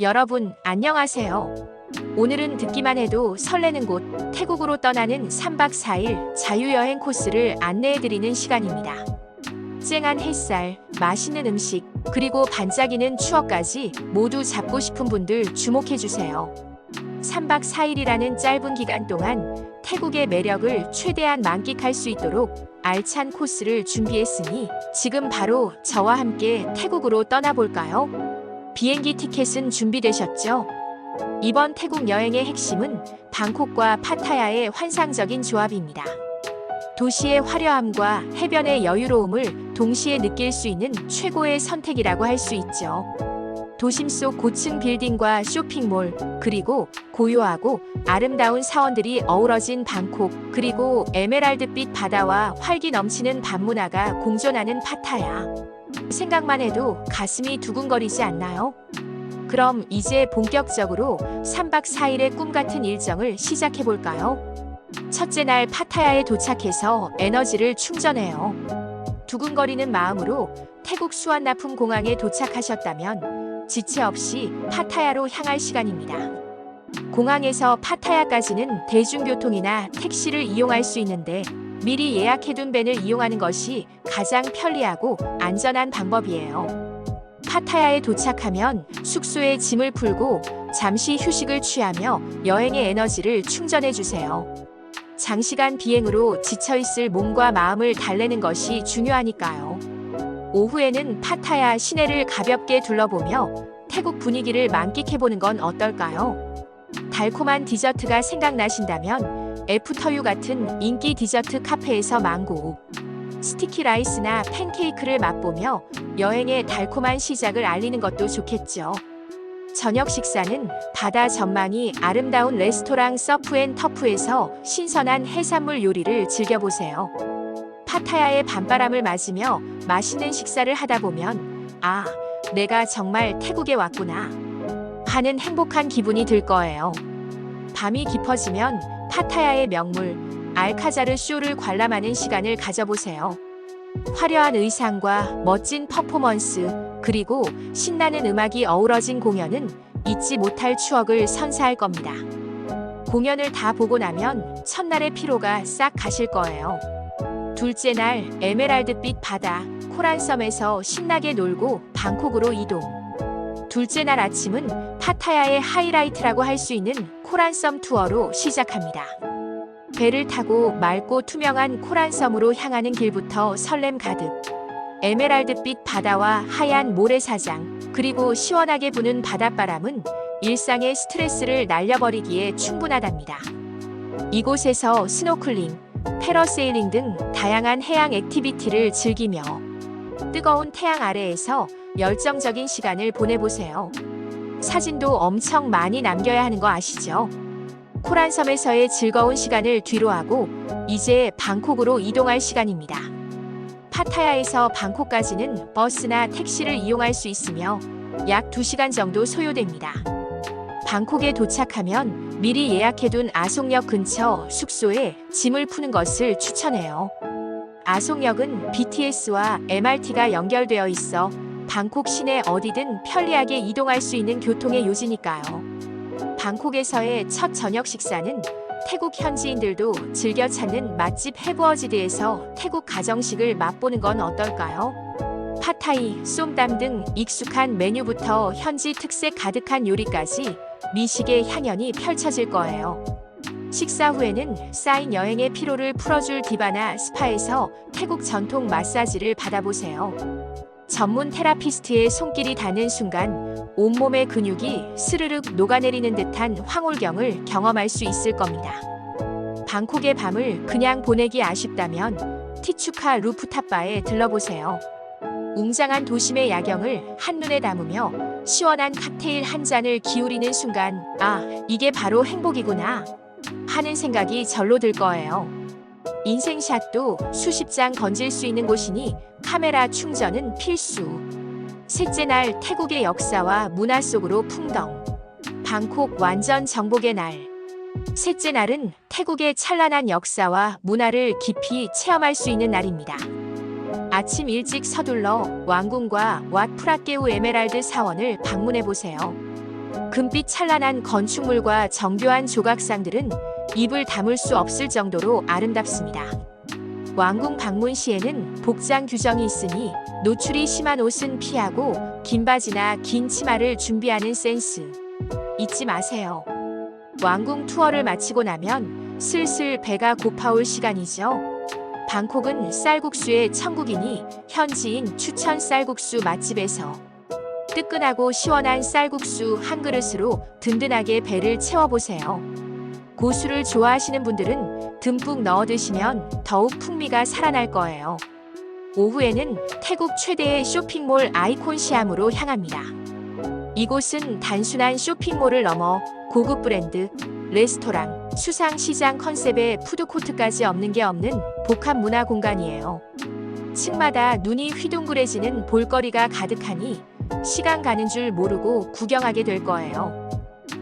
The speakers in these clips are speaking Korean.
여러분, 안녕하세요. 오늘은 듣기만 해도 설레는 곳, 태국으로 떠나는 3박 4일 자유여행 코스를 안내해드리는 시간입니다. 쨍한 햇살, 맛있는 음식, 그리고 반짝이는 추억까지 모두 잡고 싶은 분들 주목해주세요. 3박 4일이라는 짧은 기간 동안 태국의 매력을 최대한 만끽할 수 있도록 알찬 코스를 준비했으니 지금 바로 저와 함께 태국으로 떠나볼까요? 비행기 티켓은 준비되셨죠? 이번 태국 여행의 핵심은 방콕과 파타야의 환상적인 조합입니다. 도시의 화려함과 해변의 여유로움을 동시에 느낄 수 있는 최고의 선택이라고 할 수 있죠. 도심 속 고층 빌딩과 쇼핑몰, 그리고 고요하고 아름다운 사원들이 어우러진 방콕, 그리고 에메랄드빛 바다와 활기 넘치는 밤문화가 공존하는 파타야. 생각만 해도 가슴이 두근거리지 않나요? 그럼 이제 본격적으로 3박 4일의 꿈 같은 일정을 시작해볼까요? 첫째 날 파타야에 도착해서 에너지를 충전해요. 두근거리는 마음으로 태국 수완나품 공항에 도착하셨다면 지체 없이 파타야로 향할 시간입니다. 공항에서 파타야까지는 대중교통이나 택시를 이용할 수 있는데 미리 예약해둔 밴을 이용하는 것이 가장 편리하고 안전한 방법이에요. 파타야에 도착하면 숙소에 짐을 풀고 잠시 휴식을 취하며 여행의 에너지를 충전해주세요. 장시간 비행으로 지쳐있을 몸과 마음을 달래는 것이 중요하니까요. 오후에는 파타야 시내를 가볍게 둘러보며 태국 분위기를 만끽해보는 건 어떨까요? 달콤한 디저트가 생각나신다면 애프터유 같은 인기 디저트 카페에서 망고, 스티키 라이스나 팬케이크를 맛보며 여행의 달콤한 시작을 알리는 것도 좋겠죠. 저녁 식사는 바다 전망이 아름다운 레스토랑 서프앤터프에서 신선한 해산물 요리를 즐겨보세요. 파타야의 밤바람을 맞으며 맛있는 식사를 하다 보면 아, 내가 정말 태국에 왔구나 하는 행복한 기분이 들 거예요. 밤이 깊어지면 파타야의 명물 알카자르 쇼를 관람하는 시간을 가져보세요. 화려한 의상과 멋진 퍼포먼스, 그리고 신나는 음악이 어우러진 공연은 잊지 못할 추억을 선사할 겁니다. 공연을 다 보고 나면 첫날의 피로가 싹 가실 거예요. 둘째 날 에메랄드빛 바다 코란섬에서 신나게 놀고 방콕으로 이동. 둘째 날 아침은 파타야의 하이라이트라고 할 수 있는 코란섬 투어로 시작합니다. 배를 타고 맑고 투명한 코란섬으로 향하는 길부터 설렘 가득. 에메랄드빛 바다와 하얀 모래사장, 그리고 시원하게 부는 바닷바람은 일상의 스트레스를 날려버리기에 충분하답니다. 이곳에서 스노클링, 패러세일링 등 다양한 해양 액티비티를 즐기며 뜨거운 태양 아래에서 열정적인 시간을 보내보세요. 사진도 엄청 많이 남겨야 하는 거 아시죠? 코란섬에서의 즐거운 시간을 뒤로하고 이제 방콕으로 이동할 시간입니다. 파타야에서 방콕까지는 버스나 택시를 이용할 수 있으며 약 2시간 정도 소요됩니다. 방콕에 도착하면 미리 예약해둔 아송역 근처 숙소에 짐을 푸는 것을 추천해요. 아송역은 BTS와 MRT가 연결되어 있어 방콕 시내 어디든 편리하게 이동할 수 있는 교통의 요지니까요. 방콕에서의 첫 저녁 식사는 태국 현지인들도 즐겨 찾는 맛집 해부어지드에서 태국 가정식을 맛보는 건 어떨까요? 팟타이, 쏨땀 등 익숙한 메뉴부터 현지 특색 가득한 요리까지 미식의 향연이 펼쳐질 거예요. 식사 후에는 쌓인 여행의 피로를 풀어줄 디바나 스파에서 태국 전통 마사지를 받아보세요. 전문 테라피스트의 손길이 닿는 순간 온몸의 근육이 스르륵 녹아내리는 듯한 황홀경을 경험할 수 있을 겁니다. 방콕의 밤을 그냥 보내기 아쉽다면 티추카 루프탑바에 들러보세요. 웅장한 도심의 야경을 한눈에 담으며 시원한 칵테일 한 잔을 기울이는 순간 아, 이게 바로 행복이구나 하는 생각이 절로 들 거예요. 인생샷도 수십 장 건질 수 있는 곳이니 카메라 충전은 필수. 셋째 날 태국의 역사와 문화 속으로 풍덩. 방콕 완전 정복의 날. 셋째 날은 태국의 찬란한 역사와 문화를 깊이 체험할 수 있는 날입니다. 아침 일찍 서둘러 왕궁과 왓 프라케우 에메랄드 사원을 방문해 보세요. 금빛 찬란한 건축물과 정교한 조각상들은 입을 다물 수 없을 정도로 아름답습니다. 왕궁 방문 시에는 복장 규정이 있으니 노출이 심한 옷은 피하고 긴 바지나 긴 치마를 준비하는 센스 잊지 마세요. 왕궁 투어를 마치고 나면 슬슬 배가 고파올 시간이죠. 방콕은 쌀국수의 천국이니 현지인 추천 쌀국수 맛집에서 뜨끈하고 시원한 쌀국수 한 그릇으로 든든하게 배를 채워보세요. 고수를 좋아하시는 분들은 듬뿍 넣어 드시면 더욱 풍미가 살아날 거예요. 오후에는 태국 최대의 쇼핑몰 아이콘 시암으로 향합니다. 이곳은 단순한 쇼핑몰을 넘어 고급 브랜드, 레스토랑, 수상시장 컨셉의 푸드코트까지 없는 게 없는 복합 문화 공간이에요. 층마다 눈이 휘둥그레지는 볼거리가 가득하니 시간 가는 줄 모르고 구경하게 될 거예요.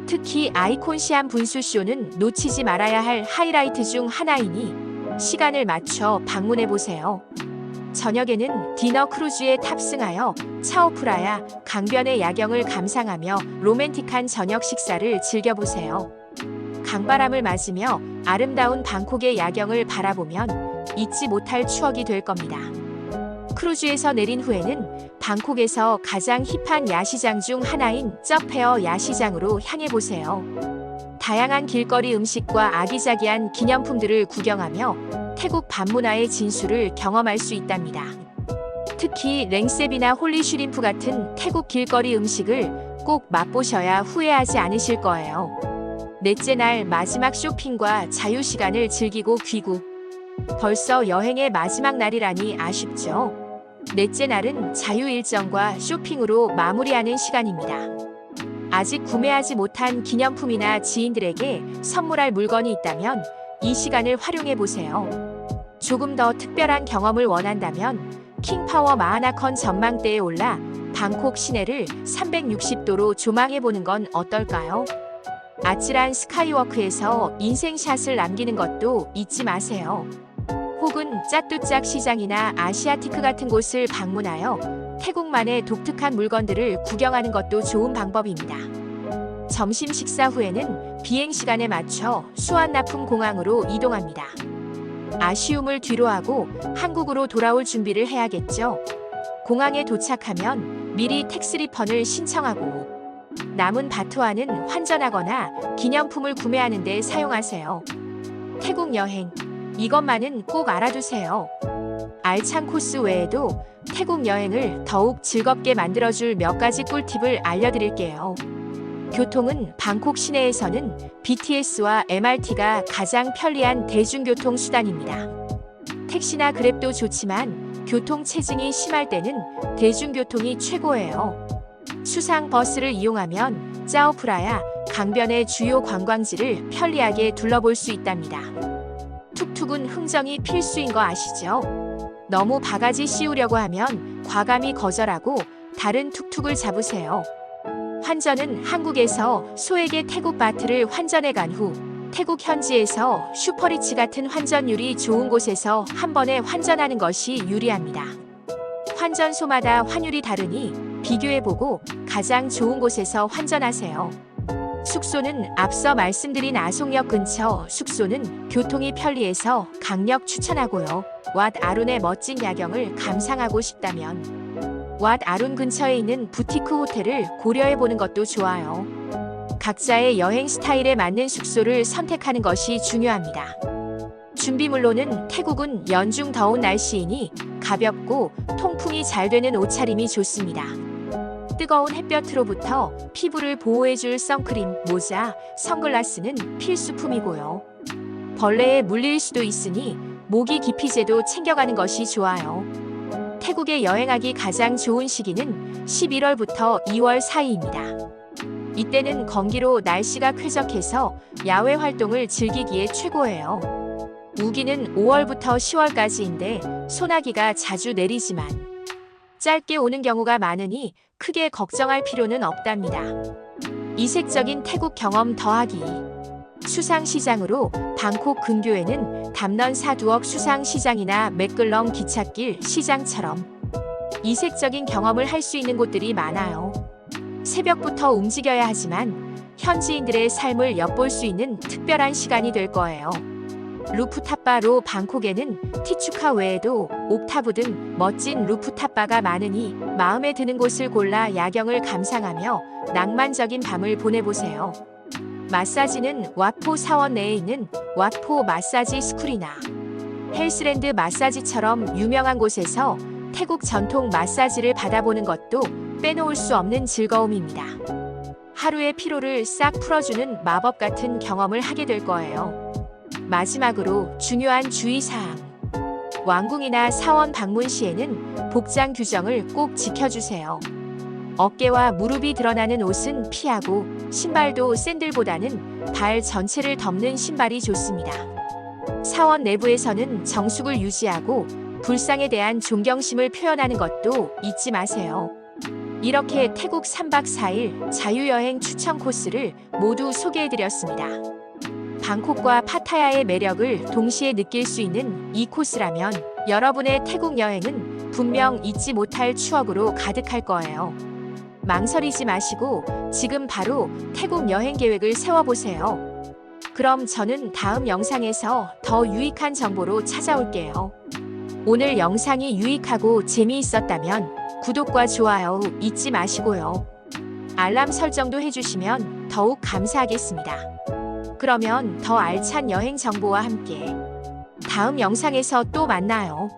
특히 아이콘 시암 분수쇼는 놓치지 말아야 할 하이라이트 중 하나이니 시간을 맞춰 방문해보세요. 저녁에는 디너 크루즈에 탑승하여 차오프라야 강변의 야경을 감상하며 로맨틱한 저녁 식사를 즐겨보세요. 강바람을 맞으며 아름다운 방콕의 야경을 바라보면 잊지 못할 추억이 될 겁니다. 크루즈에서 내린 후에는 방콕에서 가장 힙한 야시장 중 하나인 쩌페어 야시장으로 향해보세요. 다양한 길거리 음식과 아기자기한 기념품들을 구경하며 태국 밤문화의 진수를 경험할 수 있답니다. 특히 랭셉이나 홀리슈림프 같은 태국 길거리 음식을 꼭 맛보셔야 후회하지 않으실 거예요. 넷째 날 마지막 쇼핑과 자유시간을 즐기고 귀국. 벌써 여행의 마지막 날이라니 아쉽죠? 넷째 날은 자유 일정과 쇼핑으로 마무리하는 시간입니다. 아직 구매하지 못한 기념품이나 지인들에게 선물할 물건이 있다면 이 시간을 활용해 보세요. 조금 더 특별한 경험을 원한다면 킹파워 마하나컨 전망대에 올라 방콕 시내를 360도로 조망해 보는 건 어떨까요? 아찔한 스카이워크에서 인생샷을 남기는 것도 잊지 마세요. 혹은 짜뚜짝 시장이나 아시아티크 같은 곳을 방문하여 태국만의 독특한 물건들을 구경하는 것도 좋은 방법입니다. 점심 식사 후에는 비행 시간에 맞춰 수완나품 공항으로 이동합니다. 아쉬움을 뒤로하고 한국으로 돌아올 준비를 해야겠죠. 공항에 도착하면 미리 택스 리펀을 신청하고 남은 바토아는 환전하거나 기념품을 구매하는 데 사용하세요. 태국 여행, 이것만은 꼭 알아두세요. 알찬 코스 외에도 태국 여행을 더욱 즐겁게 만들어줄 몇 가지 꿀팁을 알려드릴게요. 교통은 방콕 시내에서는 BTS와 MRT가 가장 편리한 대중교통 수단입니다. 택시나 그랩도 좋지만 교통 체증이 심할 때는 대중교통이 최고예요. 수상 버스를 이용하면 짜오프라야 강변의 주요 관광지를 편리하게 둘러볼 수 있답니다. 툭툭은 흥정이 필수인 거 아시죠? 너무 바가지 씌우려고 하면 과감히 거절하고 다른 툭툭을 잡으세요. 환전은 한국에서 소액의 태국 바트를 환전해 간 후 태국 현지에서 슈퍼리치 같은 환전율이 좋은 곳에서 한 번에 환전하는 것이 유리합니다. 환전소마다 환율이 다르니 비교해보고 가장 좋은 곳에서 환전하세요. 숙소는 앞서 말씀드린 아송역 근처 숙소는 교통이 편리해서 강력 추천하고요. 왓 아룬의 멋진 야경을 감상하고 싶다면 왓 아룬 근처에 있는 부티크 호텔을 고려해보는 것도 좋아요. 각자의 여행 스타일에 맞는 숙소를 선택하는 것이 중요합니다. 준비물로는 태국은 연중 더운 날씨이니 가볍고 통풍이 잘 되는 옷차림이 좋습니다. 뜨거운 햇볕으로부터 피부를 보호해줄 선크림, 모자, 선글라스는 필수품이고요. 벌레에 물릴 수도 있으니 모기 기피제도 챙겨가는 것이 좋아요. 태국에 여행하기 가장 좋은 시기는 11월부터 2월 사이입니다. 이때는 건기로 날씨가 쾌적해서 야외 활동을 즐기기에 최고예요. 우기는 5월부터 10월까지인데 소나기가 자주 내리지만 짧게 오는 경우가 많으니 크게 걱정할 필요는 없답니다. 이색적인 태국 경험 더하기. 수상시장으로 방콕 근교에는 담넌 사두억 수상시장이나 맥글렁 기찻길 시장처럼 이색적인 경험을 할 수 있는 곳들이 많아요. 새벽부터 움직여야 하지만 현지인들의 삶을 엿볼 수 있는 특별한 시간이 될 거예요. 루프탑바로 방콕에는 티추카 외에도 옥타브 등 멋진 루프탑바가 많으니 마음에 드는 곳을 골라 야경을 감상하며 낭만적인 밤을 보내보세요. 마사지는 왓포 사원 내에 있는 왓포 마사지 스쿨이나 헬스랜드 마사지처럼 유명한 곳에서 태국 전통 마사지를 받아보는 것도 빼놓을 수 없는 즐거움입니다. 하루의 피로를 싹 풀어주는 마법 같은 경험을 하게 될 거예요. 마지막으로 중요한 주의사항. 왕궁이나 사원 방문 시에는 복장 규정을 꼭 지켜주세요. 어깨와 무릎이 드러나는 옷은 피하고 신발도 샌들보다는 발 전체를 덮는 신발이 좋습니다. 사원 내부에서는 정숙을 유지하고 불상에 대한 존경심을 표현하는 것도 잊지 마세요. 이렇게 태국 3박 4일 자유여행 추천 코스를 모두 소개해드렸습니다. 방콕과 파타야의 매력을 동시에 느낄 수 있는 이 코스라면 여러분의 태국 여행은 분명 잊지 못할 추억으로 가득할 거예요. 망설이지 마시고 지금 바로 태국 여행 계획을 세워보세요. 그럼 저는 다음 영상에서 더 유익한 정보로 찾아올게요. 오늘 영상이 유익하고 재미있었다면 구독과 좋아요 잊지 마시고요. 알람 설정도 해주시면 더욱 감사하겠습니다. 그러면 더 알찬 여행 정보와 함께 다음 영상에서 또 만나요.